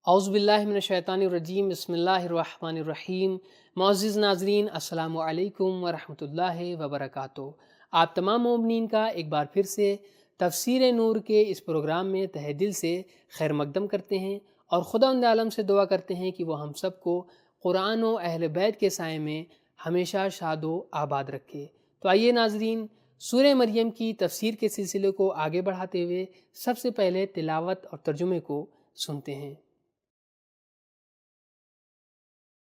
اعوذ باللہ من الشیطان الرجیم، بسم اللہ الرحمن الرحیم۔ معزز ناظرین، السلام علیکم ورحمۃ اللہ وبرکاتہ۔ آپ تمام مومنین کا ایک بار پھر سے تفسیر نور کے اس پروگرام میں تہہ دل سے خیر مقدم کرتے ہیں اور خداوند عالم سے دعا کرتے ہیں کہ وہ ہم سب کو قرآن و اہل بیت کے سائے میں ہمیشہ شاد و آباد رکھے۔ تو آئیے ناظرین، سورہ مریم کی تفسیر کے سلسلے کو آگے بڑھاتے ہوئے سب سے پہلے تلاوت اور ترجمے کو سنتے ہیں۔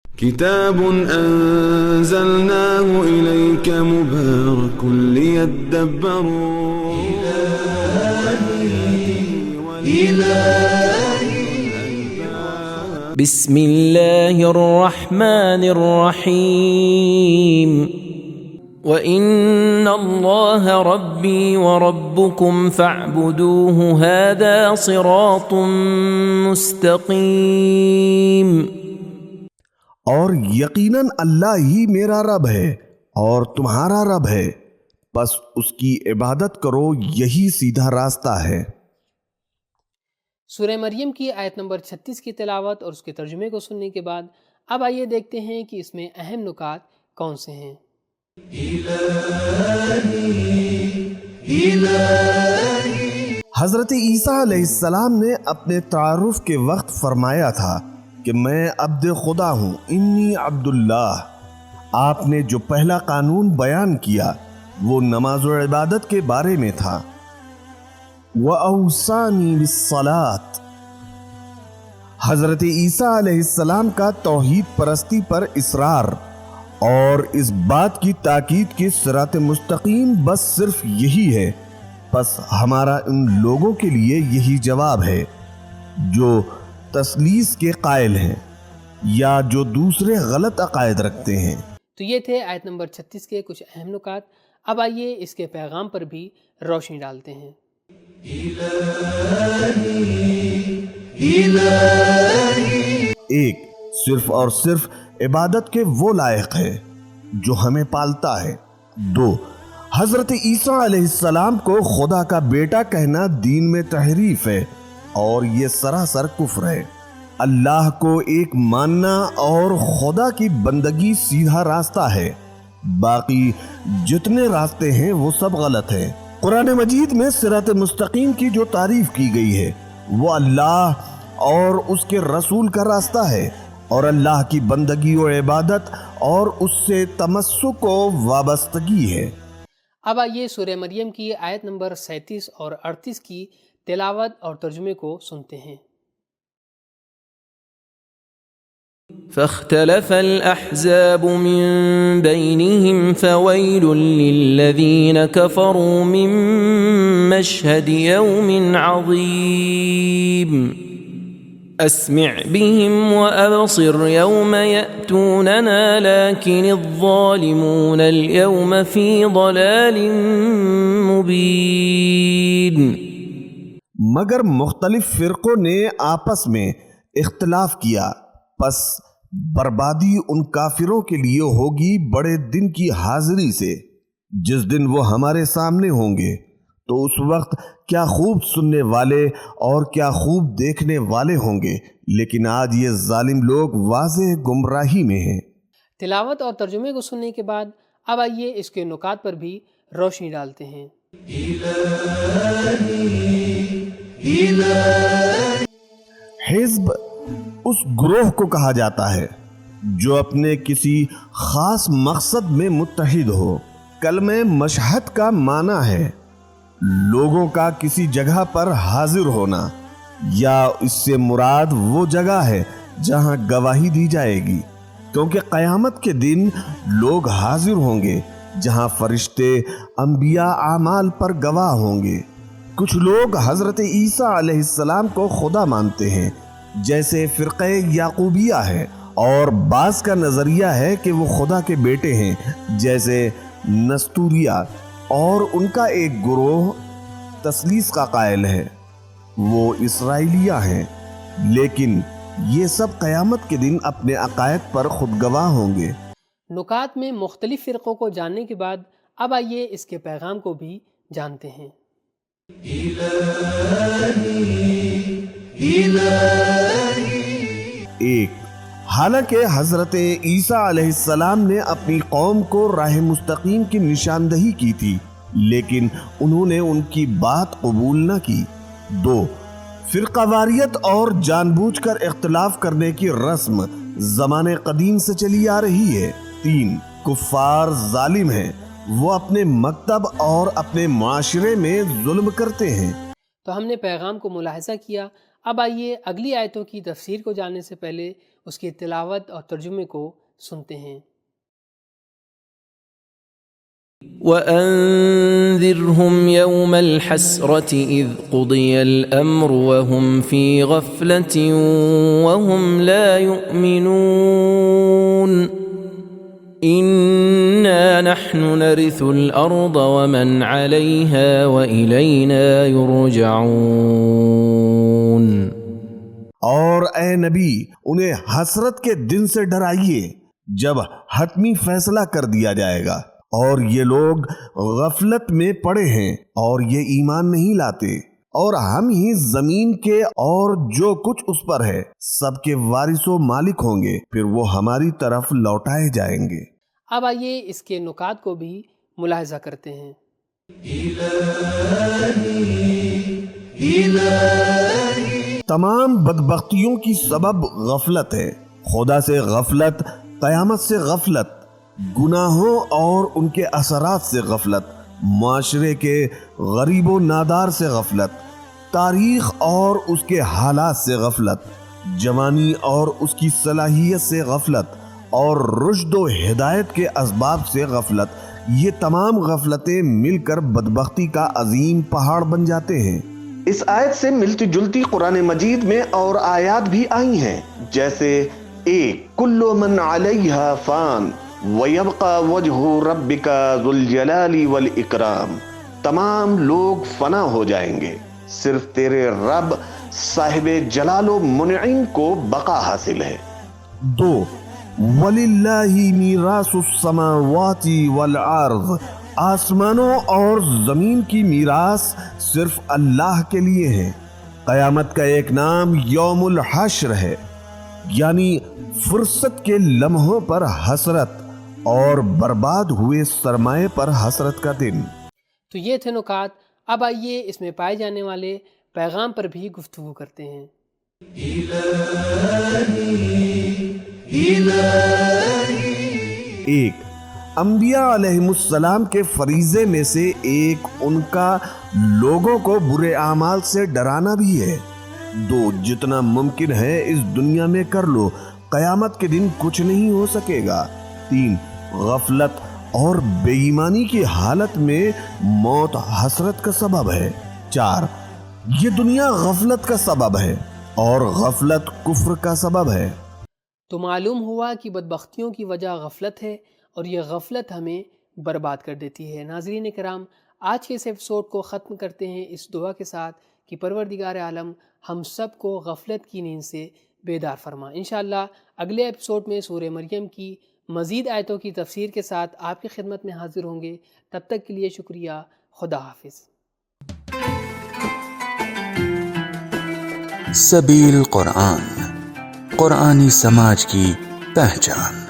كتاب أنزلناه إليك مبارك ليدبروا بسم الله الرحمن الرحيم وإن الله ربي وربكم فاعبدوه هذا صراط مستقيم۔ اور یقیناً اللہ ہی میرا رب ہے اور تمہارا رب ہے، بس اس کی عبادت کرو، یہی سیدھا راستہ ہے۔ سورہ مریم کی آیت نمبر 36 کی تلاوت اور اس کے ترجمے کو سننے کے بعد اب آئیے دیکھتے ہیں کہ اس میں اہم نکات کون سے ہیں۔ حضرت عیسیٰ علیہ السلام نے اپنے تعارف کے وقت فرمایا تھا کہ میں عبد خدا ہوں، انی عبداللہ۔ آپ نے جو پہلا قانون بیان کیا وہ نماز و عبادت کے بارے میں تھا۔ وَأَوْصَانِي بِالصَّلَاةِ۔ حضرت عیسیٰ علیہ السلام کا توحید پرستی پر اصرار اور اس بات کی تاکید کہ صراط مستقیم بس صرف یہی ہے، بس ہمارا ان لوگوں کے لیے یہی جواب ہے جو تثلیث کے قائل ہیں یا جو دوسرے غلط عقائد رکھتے ہیں۔ تو یہ تھے آیت نمبر 36 کے کچھ اہم نکات۔ اب آئیے اس کے پیغام پر بھی روشنی ڈالتے ہیں۔ ایک، صرف اور صرف عبادت کے وہ لائق ہے جو ہمیں پالتا ہے۔ دو، حضرت عیسیٰ علیہ السلام کو خدا کا بیٹا کہنا دین میں تحریف ہے اور یہ سراسر کفر ہے۔ اللہ کو ایک ماننا اور خدا کی بندگی سیدھا راستہ ہے، باقی جتنے راستے ہیں وہ سب غلط ہیں۔ قرآن مجید میں صراط مستقیم کی جو تعریف کی گئی ہے وہ اللہ اور اس کے رسول کا راستہ ہے اور اللہ کی بندگی و عبادت اور اس سے تمسک و وابستگی ہے۔ اب آئیے سورہ مریم کی آیت نمبر 37 اور 38 کی تلاوت اور ترجمے کو سنتے ہیں۔ فاختلف الأحزاب من بينهم فويل للذين كفروا من مشهد يوم عظيم أسمع بهم وأبصر يوم يأتوننا لكن الظالمون اليوم في ضلال مبين۔ مگر مختلف فرقوں نے آپس میں اختلاف کیا، پس بربادی ان کافروں کے لیے ہوگی بڑے دن کی حاضری سے، جس دن وہ ہمارے سامنے ہوں گے، تو اس وقت کیا خوب سننے والے اور کیا خوب دیکھنے والے ہوں گے، لیکن آج یہ ظالم لوگ واضح گمراہی میں ہیں۔ تلاوت اور ترجمے کو سننے کے بعد اب آئیے اس کے نکات پر بھی روشنی ڈالتے ہیں۔ حزب اس گروہ کو کہا جاتا ہے جو اپنے کسی خاص مقصد میں متحد ہو۔ کلمہ مشہد کا معنی ہے لوگوں کا کسی جگہ پر حاضر ہونا، یا اس سے مراد وہ جگہ ہے جہاں گواہی دی جائے گی، کیونکہ قیامت کے دن لوگ حاضر ہوں گے جہاں فرشتے انبیاء اعمال پر گواہ ہوں گے۔ کچھ لوگ حضرت عیسیٰ علیہ السلام کو خدا مانتے ہیں، جیسے فرقہ یعقوبیہ ہے، اور بعض کا نظریہ ہے کہ وہ خدا کے بیٹے ہیں، جیسے نستوریہ، اور ان کا ایک گروہ تثلیث کا قائل ہے، وہ اسرائیلیہ ہیں، لیکن یہ سب قیامت کے دن اپنے عقائد پر خود گواہ ہوں گے۔ نکات میں مختلف فرقوں کو جاننے کے بعد اب آئیے اس کے پیغام کو بھی جانتے ہیں۔ حالانکہ حضرت عیسیٰ علیہ السلام نے اپنی قوم کو راہ مستقیم کی نشاندہی کی تھی، لیکن انہوں نے ان کی بات قبول نہ کی۔ 2. فرقہ واریت اور جان بوجھ کر اختلاف کرنے کی رسم زمانے قدیم سے چلی آ رہی ہے۔ 3. کفار ظالم ہیں، وہ اپنے مکتب اور اپنے معاشرے میں ظلم کرتے ہیں۔ تو ہم نے پیغام کو ملاحظہ کیا۔ اب آئیے اگلی آیتوں کی تفسیر کو جاننے سے پہلے اس کی تلاوت اور ترجمے کو سنتے ہیں۔ وَأَنذِرْهُمْ يَوْمَ الْحَسْرَةِ إِذْ قُضِيَ الْأَمْرُ وَهُمْ فِي غَفْلَةٍ وَهُمْ لَا يُؤْمِنُونَ إِنَّا نَحْنُ نَرِثُ الْأَرْضَ وَمَنْ عَلَيْهَا وَإِلَيْنَا يُرْجَعُونَ۔ اور اے نبی انہیں حسرت کے دن سے ڈرائیے جب حتمی فیصلہ کر دیا جائے گا، اور یہ لوگ غفلت میں پڑے ہیں اور یہ ایمان نہیں لاتے، اور ہم ہی زمین کے اور جو کچھ اس پر ہے سب کے وارث و مالک ہوں گے، پھر وہ ہماری طرف لوٹائے جائیں گے۔ اب آئیے اس کے نکات کو بھی ملاحظہ کرتے ہیں۔ تمام بدبختیوں کی سبب غفلت ہے۔ خدا سے غفلت، قیامت سے غفلت، گناہوں اور ان کے اثرات سے غفلت، معاشرے کے غریب و نادار سے غفلت، تاریخ اور اس کے حالات سے غفلت، جوانی اور اس کی صلاحیت سے غفلت، اور رشد و ہدایت کے اسباب سے غفلت، یہ تمام غفلتیں مل کر بدبختی کا عظیم پہاڑ بن جاتے ہیں۔ اس آیت سے ملتی جلتی قرآن مجید میں اور آیات بھی آئی ہیں، جیسے 1 کل من علیہا فان وَيَبْقَى وَجْهُ رَبِّكَ ذُو الْجَلَالِ وَالْإِكْرَامِ، تمام لوگ فنا ہو جائیں گے، صرف تیرے رب صاحب جلال و منعم کو بقا حاصل ہے۔ 2 وَلِلَّهِ مِيرَاثُ السَّمَاوَاتِ وَالْأَرْضِ، آسمانوں اور زمین کی میراث صرف اللہ کے لیے ہے۔ قیامت کا ایک نام یوم الحشر ہے، یعنی فرصت کے لمحوں پر حسرت اور برباد ہوئے سرمایے پر حسرت کا دن۔ تو یہ تھے نکات۔ اب آئیے اس میں پائے جانے والے پیغام پر بھی گفتگو کرتے ہیں۔ 1 انبیاء علیہم السلام کے فریضے میں سے ایک ان کا لوگوں کو برے اعمال سے ڈرانا بھی ہے۔ 2 جتنا ممکن ہے اس دنیا میں کر لو، قیامت کے دن کچھ نہیں ہو سکے گا۔ 3 غفلت اور بے ایمانی کی حالت میں موت حسرت کا سبب ہے۔ 4 یہ دنیا غفلت کا سبب ہے اور غفلت کفر کا سبب ہے۔ تو معلوم ہوا کہ بدبختیوں کی وجہ غفلت ہے، اور یہ غفلت ہمیں برباد کر دیتی ہے۔ ناظرین کرام، آج کے اس ایپیسوڈ کو ختم کرتے ہیں اس دعا کے ساتھ کہ پروردگار عالم ہم سب کو غفلت کی نیند سے بیدار فرما۔ انشاءاللہ اگلے ایپیسوڈ میں سورہ مریم کی مزید آیتوں کی تفسیر کے ساتھ آپ کی خدمت میں حاضر ہوں گے۔ تب تک کے لیے شکریہ۔ خدا حافظ۔ سبیل قرآن، قرآنی سماج کی پہچان۔